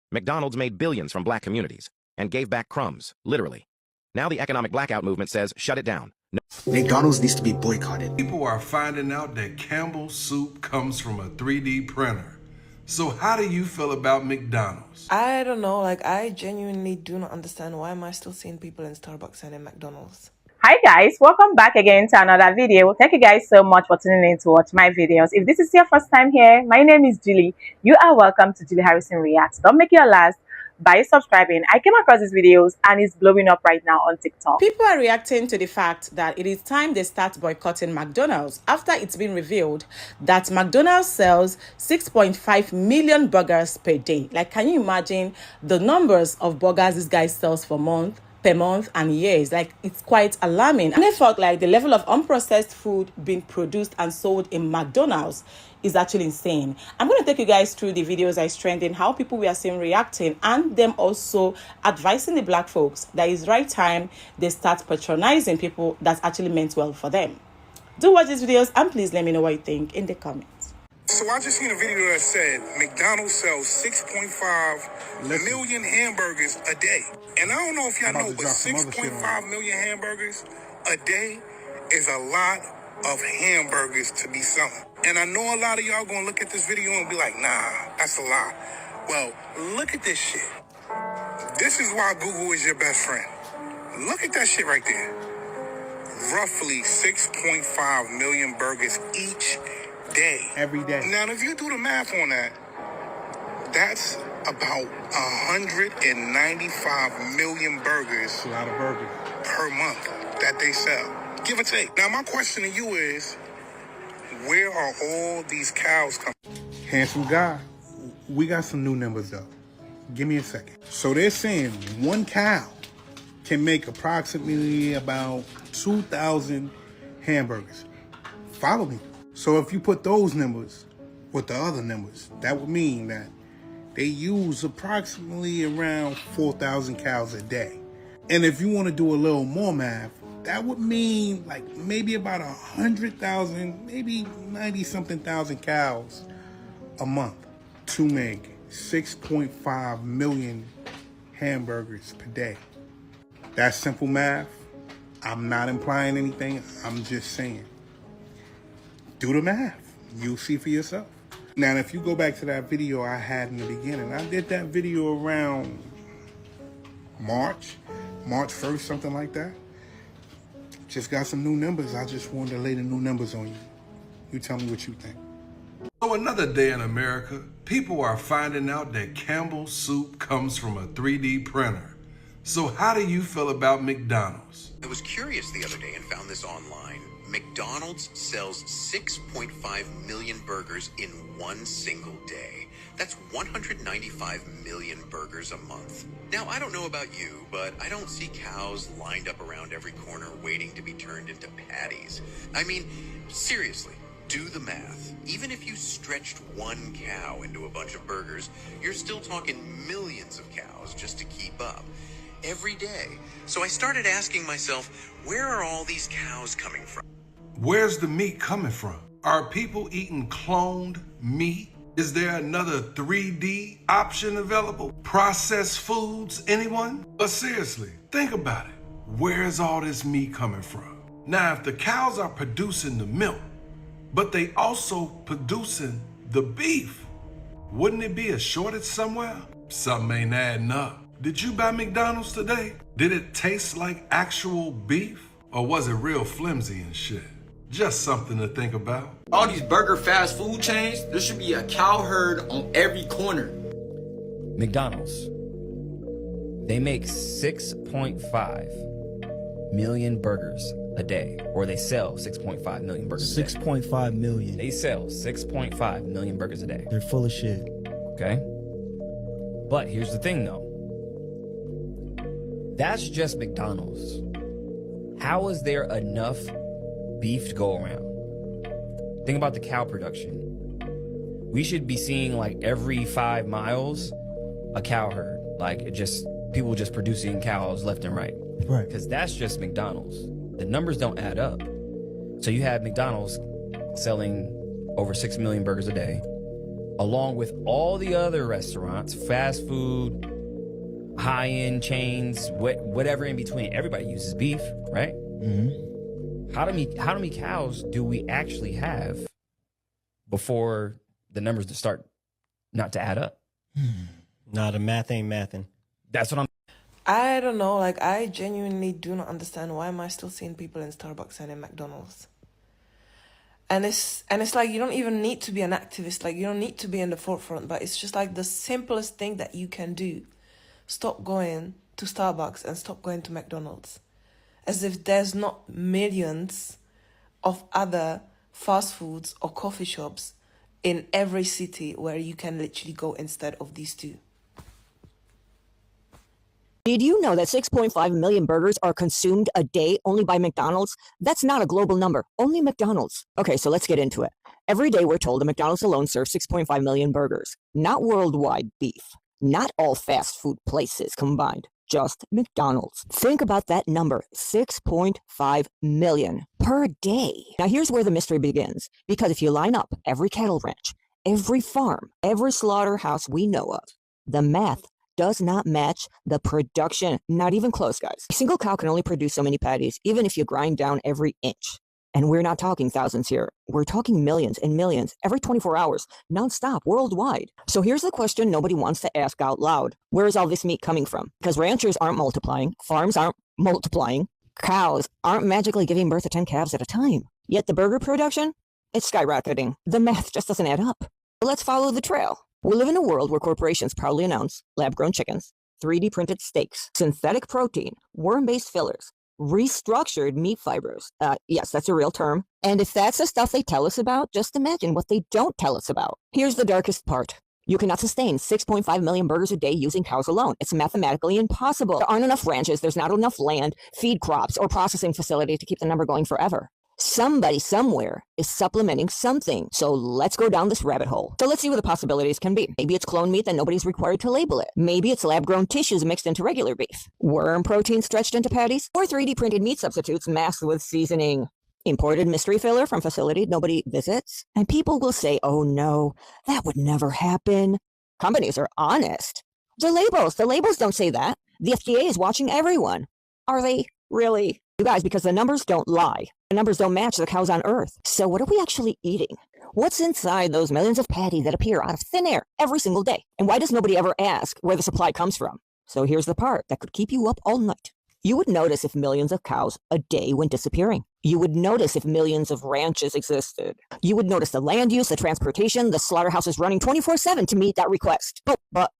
McDonald's made billions from black communities and gave back crumbs, literally. Now the economic blackout movement says shut it down. No. McDonald's needs to be boycotted. People are finding out that Campbell's soup comes from a 3D printer. So how do you feel about McDonald's? I don't know, like I genuinely do not understand why am I still seeing people in Starbucks and in McDonald's. Hi guys, welcome back again to another video. Thank you guys so much for tuning in to watch my videos. If this is your first time here, my name is Julie. You are welcome to Julie Harrison Reacts. Don't make it your last by subscribing. I came across these videos and it's blowing up right now on TikTok. People are reacting to the fact that it is time they start boycotting McDonald's after it's been revealed that McDonald's sells 6.5 million burgers per day. Like, can you imagine the numbers of burgers this guy sells per month and years? Like, it's quite alarming. And I felt like the level of unprocessed food being produced and sold in McDonald's is actually insane. I'm going to take you guys through the videos that is trending, how people we are seeing reacting, and them also advising the black folks that it's right time they start patronizing people that's actually meant well for them. Do watch these videos and please let me know what you think in the comments. So I just seen a video that said McDonald's sells 6.5 million hamburgers a day. And I don't know if y'all know, but 6.5 million hamburgers a day is a lot of hamburgers to be selling. And I know a lot of y'all gonna look at this video and be like, nah, that's a lot. Well, look at this shit. This is why Google is your best friend. Look at that shit right there. Roughly 6.5 million burgers each day. Every day. Now, if you do the math on that, that's about 195 million burgers. That's a lot of burgers per month that they sell, give or take. Now, my question to you is, where are all these cows coming? Handsome guy, we got some new numbers though. Give me a second. So they're saying one cow can make approximately about 2,000 hamburgers. Follow me. So if you put those numbers with the other numbers, that would mean that they use approximately around 4,000 cows a day. And if you want to do a little more math, that would mean like maybe about 100,000, maybe 90-something thousand cows a month to make 6.5 million hamburgers per day. That's simple math. I'm not implying anything. I'm just saying. Do the math. You'll see for yourself. Now, if you go back to that video I had in the beginning, I did that video around March 1st, something like that. Just got some new numbers. I just wanted to lay the new numbers on you. You tell me what you think. So another day in America, people are finding out that Campbell's soup comes from a 3D printer. So how do you feel about McDonald's? I was curious the other day and found this online. McDonald's sells 6.5 million burgers in one single day. That's 195 million burgers a month. Now, I don't know about you, but I don't see cows lined up around every corner waiting to be turned into patties. I mean, seriously, do the math. Even if you stretched one cow into a bunch of burgers, you're still talking millions of cows just to keep up every day. So I started asking myself, where are all these cows coming from? Where's the meat coming from? Are people eating cloned meat? Is there another 3D option available? Processed foods, anyone? But seriously, think about it. Where's all this meat coming from? Now, if the cows are producing the milk, but they also producing the beef, wouldn't it be a shortage somewhere? Something ain't adding up. Did you buy McDonald's today? Did it taste like actual beef? Or was it real flimsy and shit? Just something to think about. All these burger fast food chains, there should be a cow herd on every corner. McDonald's. They make 6.5 million burgers a day, or they sell 6.5 million burgers a day. 6.5 million. They sell 6.5 million burgers a day. They're full of shit. Okay? But here's the thing though. That's just McDonald's. How is there enough beef to go around? Think about the cow production. We should be seeing like every 5 miles a cow herd. Like people just producing cows left and right. Right. Because that's just McDonald's. The numbers don't add up. So you have McDonald's selling over 6 million burgers a day. along with all the other restaurants, fast food, high-end chains, whatever in between. Everybody uses beef, right? Mm-hmm. How many cows do we actually have before the numbers to start not to add up? Nah, the math ain't mathin'. That's what I'm. I don't know. Like, I genuinely do not understand why am I still seeing people in Starbucks and in McDonald's. And it's like, you don't even need to be an activist. Like, you don't need to be in the forefront. But it's just like the simplest thing that you can do. Stop going to Starbucks and stop going to McDonald's. As if there's not millions of other fast foods or coffee shops in every city where you can literally go instead of these two. Did you know that 6.5 million burgers are consumed a day only by McDonald's? That's not a global number, only McDonald's. Okay, so let's get into it. Every day we're told that McDonald's alone serves 6.5 million burgers, not worldwide beef, not all fast food places combined, just McDonald's. Think about that number, 6.5 million per day. Now here's where the mystery begins, because if you line up every cattle ranch, every farm, every slaughterhouse we know of, the math does not match the production. Not even close, guys. A single cow can only produce so many patties, even if you grind down every inch. And we're not talking thousands here. We're talking millions and millions every 24 hours, nonstop, worldwide. So here's the question nobody wants to ask out loud. Where is all this meat coming from? Because ranchers aren't multiplying, farms aren't multiplying, cows aren't magically giving birth to 10 calves at a time. Yet the burger production, it's skyrocketing. The math just doesn't add up. Let's follow the trail. We live in a world where corporations proudly announce lab-grown chickens, 3D printed steaks, synthetic protein, worm-based fillers, restructured meat fibers. Yes, that's a real term. And if that's the stuff they tell us about, just imagine what they don't tell us about. Here's the darkest part. You cannot sustain 6.5 million burgers a day using cows alone. It's mathematically impossible. There aren't enough ranches, there's not enough land, feed crops, or processing facility to keep the number going forever. Somebody somewhere is supplementing something. So let's go down this rabbit hole. So let's see what the possibilities can be. Maybe it's clone meat that nobody's required to label it. Maybe it's lab-grown tissues mixed into regular beef. Worm protein stretched into patties. Or 3D printed meat substitutes masked with seasoning. Imported mystery filler from facility nobody visits. And people will say, oh no, that would never happen. Companies are honest. The labels don't say that. The FDA is watching everyone. Are they really? You guys, because the numbers don't lie. The numbers don't match the cows on Earth. So what are we actually eating? What's inside those millions of patties that appear out of thin air every single day? And why does nobody ever ask where the supply comes from? So here's the part that could keep you up all night. You would notice if millions of cows a day went disappearing. You would notice if millions of ranches existed. You would notice the land use, the transportation, the slaughterhouses running 24/7 to meet that request. But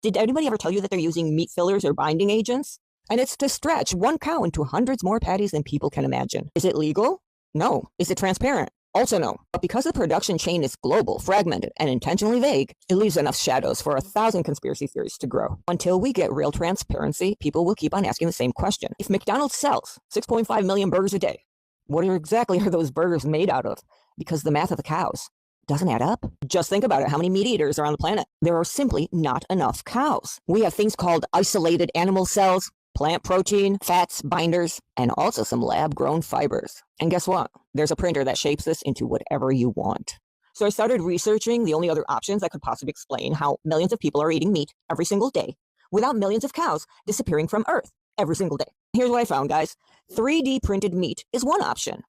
did anybody ever tell you that they're using meat fillers or binding agents? And it's to stretch one cow into hundreds more patties than people can imagine. Is it legal? No. Is it transparent? Also no. But because the production chain is global, fragmented, and intentionally vague, it leaves enough shadows for 1,000 conspiracy theories to grow. Until we get real transparency, people will keep on asking the same question. If McDonald's sells 6.5 million burgers a day, what exactly are those burgers made out of? Because the math of the cows doesn't add up. Just think about it. How many meat eaters are on the planet? There are simply not enough cows. We have things called isolated animal cells, plant protein, fats, binders, and also some lab-grown fibers. And guess what? There's a printer that shapes this into whatever you want. So I started researching the only other options that could possibly explain how millions of people are eating meat every single day without millions of cows disappearing from Earth every single day. Here's what I found, guys. 3D printed meat is one option.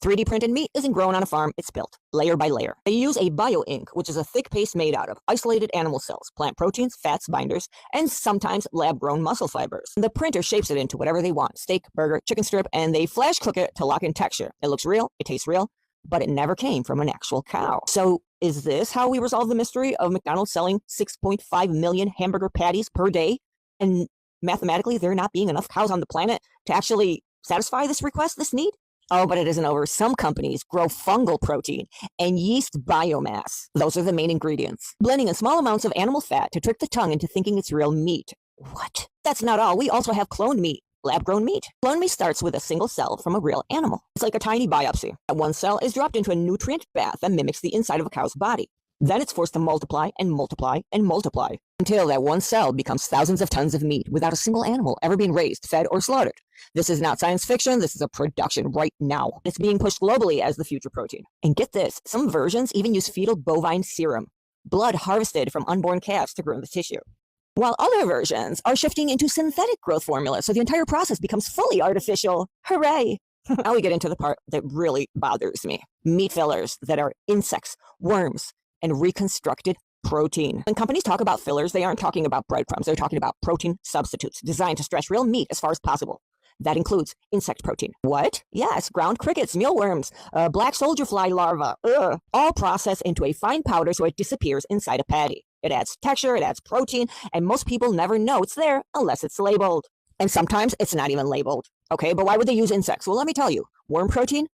3D printed meat isn't grown on a farm, it's built, layer by layer. They use a bio-ink, which is a thick paste made out of isolated animal cells, plant proteins, fats, binders, and sometimes lab-grown muscle fibers. The printer shapes it into whatever they want, steak, burger, chicken strip, and they flash cook it to lock in texture. It looks real, it tastes real, but it never came from an actual cow. So is this how we resolve the mystery of McDonald's selling 6.5 million hamburger patties per day? And mathematically, there not being enough cows on the planet to actually satisfy this request, this need? Oh, but it isn't over. Some companies grow fungal protein and yeast biomass. Those are the main ingredients. Blending in small amounts of animal fat to trick the tongue into thinking it's real meat. What? That's not all. We also have cloned meat, lab-grown meat. Cloned meat starts with a single cell from a real animal. It's like a tiny biopsy. That one cell is dropped into a nutrient bath that mimics the inside of a cow's body. Then it's forced to multiply and multiply and multiply until that one cell becomes thousands of tons of meat without a single animal ever being raised, fed, or slaughtered. This is not science fiction. This is a production right now. It's being pushed globally as the future protein. And get this, some versions even use fetal bovine serum, blood harvested from unborn calves to grow the tissue. While other versions are shifting into synthetic growth formulas, so the entire process becomes fully artificial. Hooray! Now we get into the part that really bothers me. Meat fillers that are insects, worms, and reconstructed protein. When companies talk about fillers, they aren't talking about breadcrumbs. They're talking about protein substitutes designed to stretch real meat as far as possible. That includes insect protein. What? Yes, ground crickets, mealworms, black soldier fly larvae, all processed into a fine powder so it disappears inside a patty. It adds texture, it adds protein, and most people never know it's there unless it's labeled. And sometimes it's not even labeled. Okay, but why would they use insects? Well, let me tell you. Worm protein?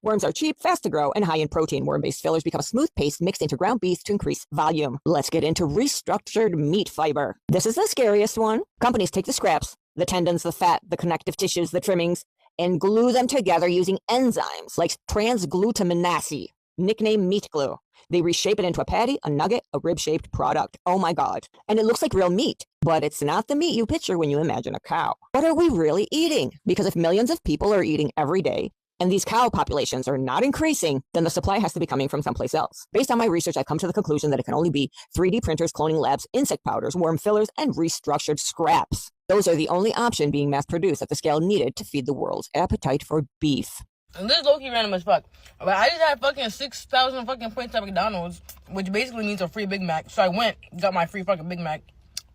Worms are cheap, fast to grow, and high in protein. Worm-based fillers become a smooth paste mixed into ground beef to increase volume. Let's get into restructured meat fiber. This is the scariest one. Companies take the scraps, the tendons, the fat, the connective tissues, the trimmings, and glue them together using enzymes like transglutaminase, nicknamed meat glue. They reshape it into a patty, a nugget, a rib-shaped product. Oh my God. And it looks like real meat, but it's not the meat you picture when you imagine a cow. What are we really eating? Because if millions of people are eating every day, and these cow populations are not increasing, then the supply has to be coming from someplace else. Based on my research, I've come to the conclusion that it can only be 3D printers, cloning labs, insect powders, worm fillers, and restructured scraps. Those are the only option being mass-produced at the scale needed to feed the world's appetite for beef. And this is low-key random as fuck. But I just had fucking 6,000 fucking points at McDonald's, which basically means a free Big Mac. So I went, got my free fucking Big Mac,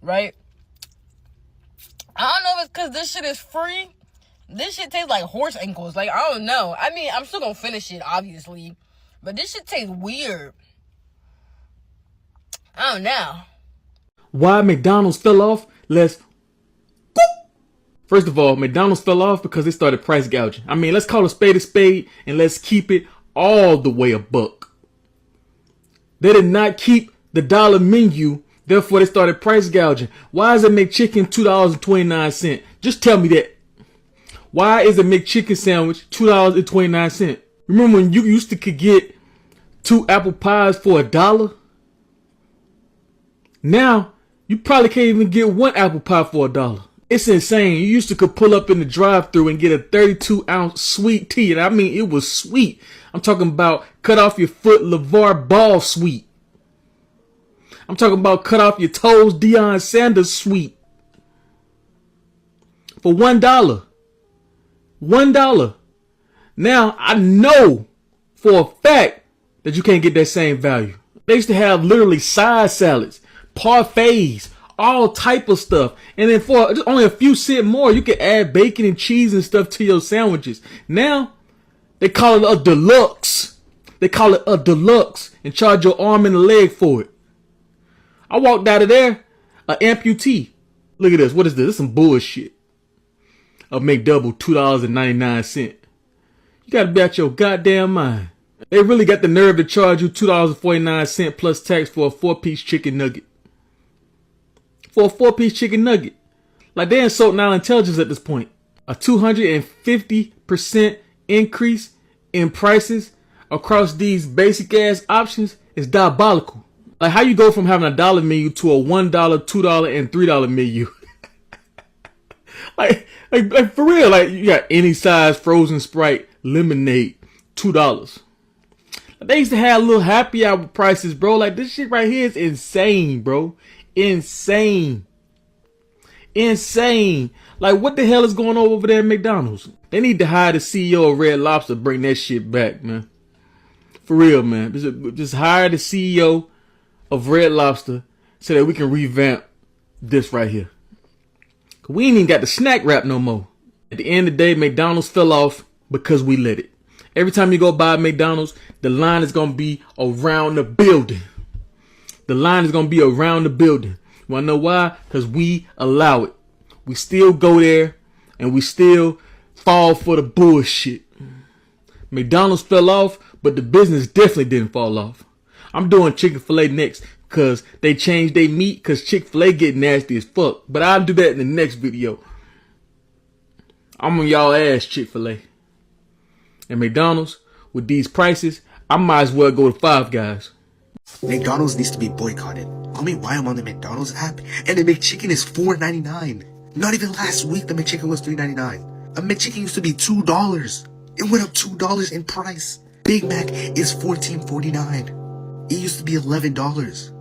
right? I don't know if it's because this shit is free. This shit tastes like horse ankles. Like, I don't know. I mean, I'm still gonna finish it, obviously. But this shit tastes weird. I don't know. Why McDonald's fell off? First of all, McDonald's fell off because they started price gouging. I mean, let's call a spade, and let's keep it all the way a buck. They did not keep the dollar menu, therefore they started price gouging. Why is a McChicken $2.29? Just tell me that. Why is a McChicken sandwich $2.29? Remember when you used to could get 2 apple pies for $1? Now, you probably can't even get 1 apple pie for $1. It's insane. You used to could pull up in the drive-thru and get a 32-ounce sweet tea. And I mean, it was sweet. I'm talking about cut off your foot LeVar Ball sweet. I'm talking about cut off your toes Deion Sanders sweet. For $1. $1. Now, I know for a fact that you can't get that same value. They used to have literally side salads, parfaits, all type of stuff. And then for just only a few cents more, you can add bacon and cheese and stuff to your sandwiches. Now, they call it a deluxe. They call it a deluxe and charge your arm and a leg for it. I walked out of there, an amputee. Look at this. What is this? This is some bullshit. A McDouble, $2.99. You gotta be out your goddamn mind. They really got the nerve to charge you $2.49 plus tax for a 4-piece chicken nugget. For a 4-piece chicken nugget. Like, they insulting our intelligence at this point. A 250% increase in prices across these basic ass options is diabolical. Like, how you go from having a $1 menu to a $1, $2, and $3 menu? like for real, like, you got any size frozen Sprite lemonade, $2. They used to have little happy hour prices, bro. Like, this shit right here is insane, bro. Insane. Like, what the hell is going on over there at McDonald's? They need to hire the CEO of Red Lobster to bring that shit back, man. For real, man. Just hire the CEO of Red Lobster so that we can revamp this right here. Cause we ain't even got the snack wrap no more. At the end of the day, McDonald's fell off because we let it. Every time you go by McDonald's, the line is going to be around the building. The line is going to be around the building. You want to know why? Because we allow it. We still go there and we still fall for the bullshit. McDonald's fell off, but the business definitely didn't fall off. I'm doing Chick-fil-A next because they changed their meat because Chick-fil-A get nasty as fuck. But I'll do that in the next video. I'm on y'all ass, Chick-fil-A. And McDonald's, with these prices, I might as well go to Five Guys. McDonald's needs to be boycotted. I mean, why I'm on the McDonald's app and the McChicken is $4.99. Not even last week the McChicken was $3.99. A McChicken used to be $2. It went up $2 in price. Big Mac is $14.49. It used to be $11.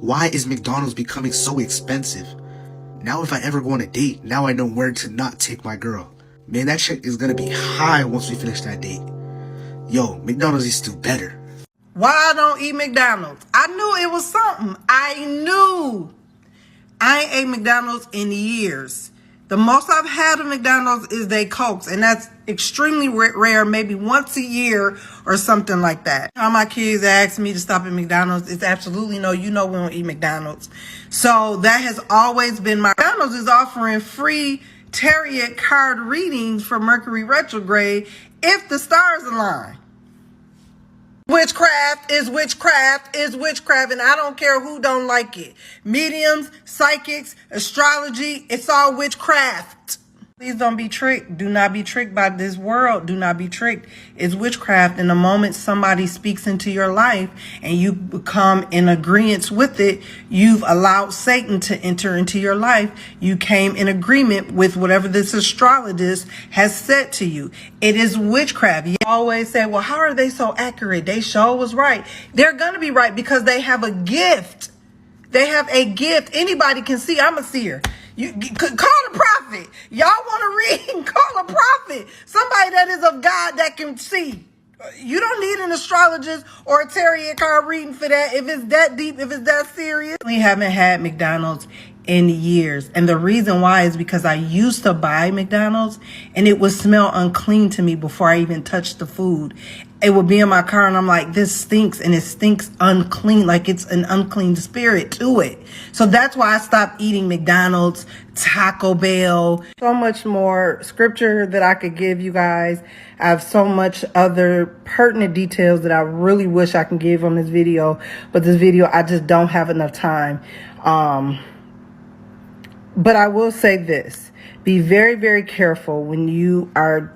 Why is McDonald's becoming so expensive? Now if I ever go on a date, now I know where to not take my girl. Man, that check is gonna be high once we finish that date. Yo, McDonald's is still better. Why I don't eat McDonald's? I knew it was something. I knew. I ain't ate McDonald's in years. The most I've had of McDonald's is they Cokes, and that's extremely rare, maybe once a year or something like that. All my kids ask me to stop at McDonald's. It's absolutely no, you know we don't eat McDonald's. So that has always been my... McDonald's is offering free tarot card readings for Mercury retrograde if the stars align. Witchcraft is witchcraft is witchcraft, and I don't care who don't like it. Mediums, psychics, astrology, it's all witchcraft. Please don't be tricked. Do not be tricked by this world. Do not be tricked. It's witchcraft. And the moment somebody speaks into your life and you become in agreement with it, you've allowed Satan to enter into your life. You came in agreement with whatever this astrologist has said to you. It is witchcraft. You always say, well, how are they so accurate? They sure was right. They're going to be right because they have a gift. They have a gift. Anybody can see. I'm a seer. You call a prophet. Y'all want to read? Call a prophet. Somebody that is of God that can see. You don't need an astrologist or a tarot card reading for that. If it's that deep, if it's that serious. We haven't had McDonald's in years. And the reason why is because I used to buy McDonald's and it would smell unclean to me before I even touched the food. It would be in my car and I'm like, this stinks, and it stinks unclean, like it's an unclean spirit to it. So that's why I stopped eating McDonald's, Taco Bell. So much more scripture that I could give you guys. I have so much other pertinent details that I really wish I can give on this video, but this video, I just don't have enough time. But I will say this, be very, very careful when you are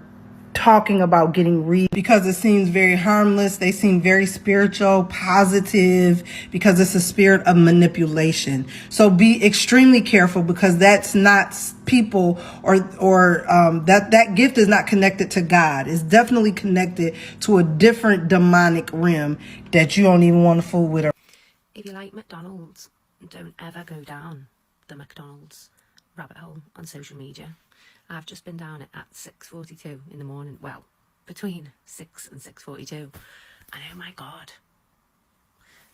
talking about getting read, because it seems very harmless. They seem very spiritual, positive, because it's a spirit of manipulation. So be extremely careful, because that's not people or that gift is not connected to God. It's definitely connected to a different demonic realm that you don't even want to fool with. If you like McDonald's, don't ever go down the McDonald's rabbit hole on social media. I've just been down it at 6:42 in the morning. Well, between 6 and 6:42. And oh my God.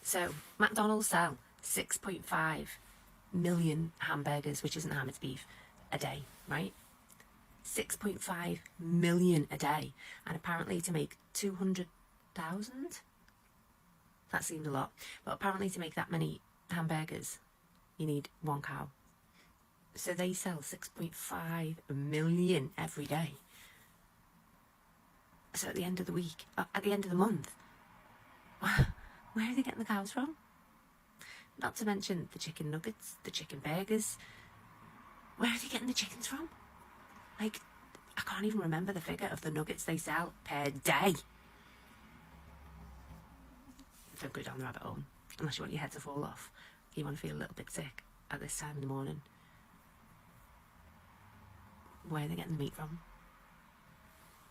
So, McDonald's sell 6.5 million hamburgers, which isn't ham, it's beef, a day, right? 6.5 million a day. And apparently to make 200,000, that seemed a lot. But apparently to make that many hamburgers, you need one cow. So they sell 6.5 million every day. So at the end of the week, at the end of the month, where are they getting the cows from? Not to mention the chicken nuggets, the chicken burgers. Where are they getting the chickens from? Like, I can't even remember the figure of the nuggets they sell per day. Don't go down the rabbit hole, unless you want your head to fall off. You want to feel a little bit sick at this time in the morning. Where are they getting the meat from?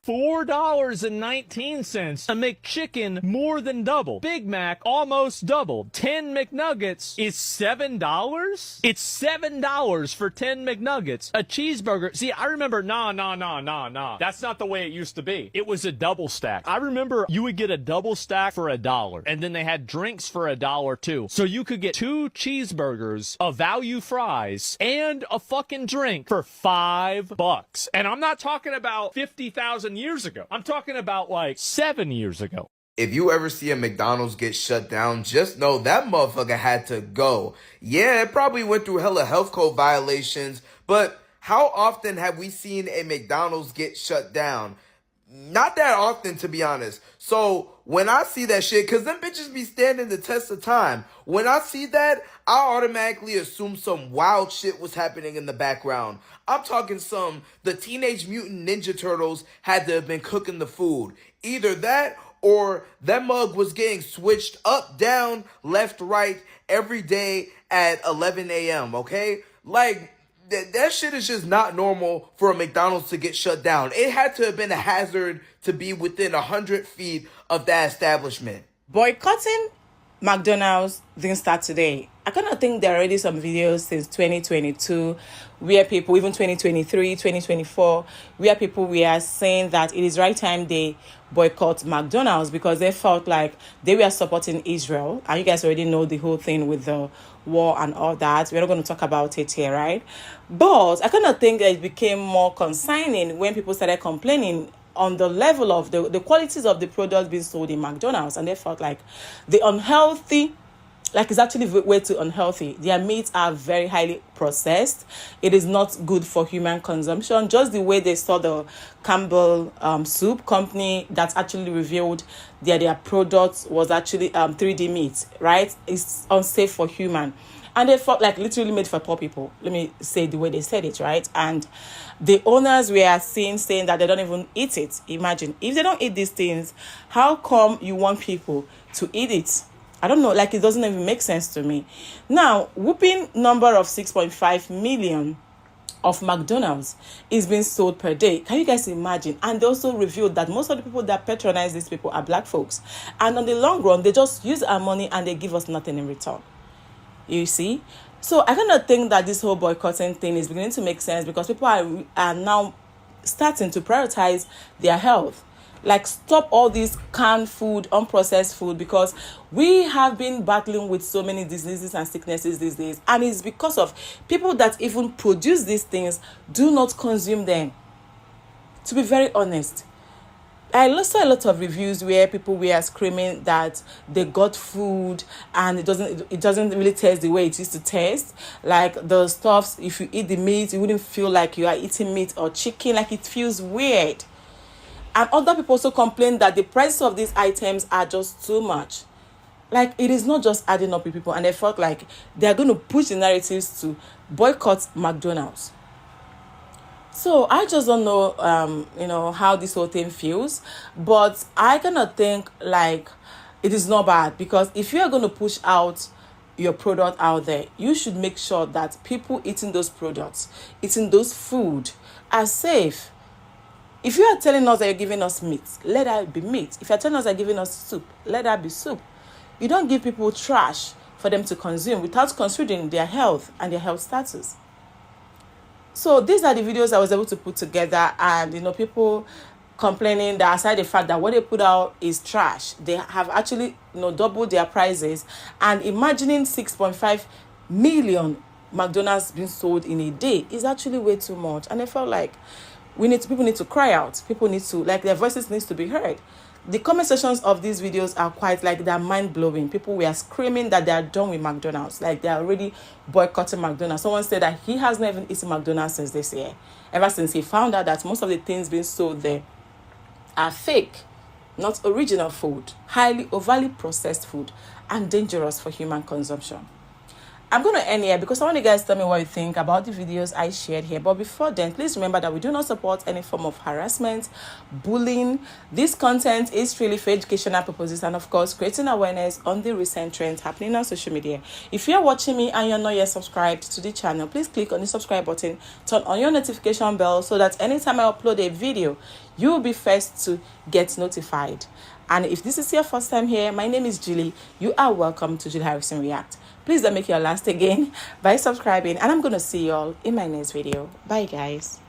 $4.19. A McChicken more than double. Big Mac almost doubled. 10 McNuggets is $7? It's $7 for 10 McNuggets. A cheeseburger. See, I remember, nah. That's not the way it used to be. It was a double stack. I remember you would get a double stack for $1. And then they had drinks for $1 too. So you could get 2 cheeseburgers, a value fries, and a fucking drink for $5. And I'm not talking about 50,000 years ago. I'm talking about like 7 years ago. If you ever see a McDonald's get shut down, just know that motherfucker had to go. Yeah, it probably went through hella health code violations, but how often have we seen a McDonald's get shut down? Not that often, to be honest. So when I see that shit, because them bitches be standing the test of time, when I see that, I automatically assume some wild shit was happening in the background. I'm talking the Teenage Mutant Ninja Turtles had to have been cooking the food. Either that or that mug was getting switched up, down, left, right every day at 11 a.m., okay? Like, that shit is just not normal for a McDonald's to get shut down. It had to have been a hazard to be within 100 feet of that establishment. Boycotting McDonald's didn't start today. I kind of think there are already some videos since 2022 where people, even 2023, 2024, where people were saying that it is right time they boycott McDonald's because they felt like they were supporting Israel. And you guys already know the whole thing with the war and all that. We're not going to talk about it here, right? But I kind of think it became more concerning when people started complaining on the level of the qualities of the products being sold in McDonald's, and they felt like the unhealthy, like it's actually way too unhealthy. Their meats are very highly processed. It is not good for human consumption. Just the way they saw the Campbell soup company that actually revealed their products was actually 3D meat, right? It's unsafe for human. And they felt like literally made for poor people. Let me say the way they said it, right? And the owners were saying that they don't even eat it. Imagine, if they don't eat these things, how come you want people to eat it? I don't know, like it doesn't even make sense to me. Now, whooping number of 6.5 million of McDonald's is being sold per day. Can you guys imagine? And they also revealed that most of the people that patronize these people are black folks. And on the long run, they just use our money and they give us nothing in return. You see? So I kind of think that this whole boycotting thing is beginning to make sense because people are now starting to prioritize their health. Like, stop all this canned food, unprocessed food, because we have been battling with so many diseases and sicknesses these days. And it's because of people that even produce these things do not consume them. To be very honest, I saw a lot of reviews where people were screaming that they got food and it doesn't really taste the way it used to taste. Like the stuffs, if you eat the meat, you wouldn't feel like you are eating meat or chicken. Like it feels weird. And other people also complain that the prices of these items are just too much. Like it is not just adding up with people, and they felt like they're going to push the narratives to boycott McDonald's. So I just don't know, how this whole thing feels. But I kind of think like it is not bad, because if you are going to push out your product out there, you should make sure that people eating those products, eating those food are safe. If you are telling us that you're giving us meat, let that be meat. If you're telling us that you're giving us soup, let that be soup. You don't give people trash for them to consume without considering their health and their health status. So these are the videos I was able to put together, and people complaining that aside the fact that what they put out is trash, they have actually doubled their prices. And imagining 6.5 million McDonald's being sold in a day is actually way too much. And I felt like people need to cry out. People need to, like, their voices needs to be heard. The comment sections of these videos are quite like, they're mind-blowing. People were screaming that they are done with McDonald's. Like, they are already boycotting McDonald's. Someone said that he has not even eaten McDonald's since this year. Ever since he found out that most of the things being sold there are fake, not original food, overly processed food, and dangerous for human consumption. I'm going to end here because I want you guys to tell me what you think about the videos I shared here. But before then, please remember that we do not support any form of harassment, bullying. This content is really for educational purposes and, of course, creating awareness on the recent trends happening on social media. If you're watching me and you're not yet subscribed to the channel, please click on the subscribe button, turn on your notification bell so that anytime I upload a video, you will be first to get notified. And if this is your first time here, my name is Julie. You are welcome to Julie Harrison React. Please don't make your last again by subscribing, and I'm going to see you all in my next video. Bye, guys.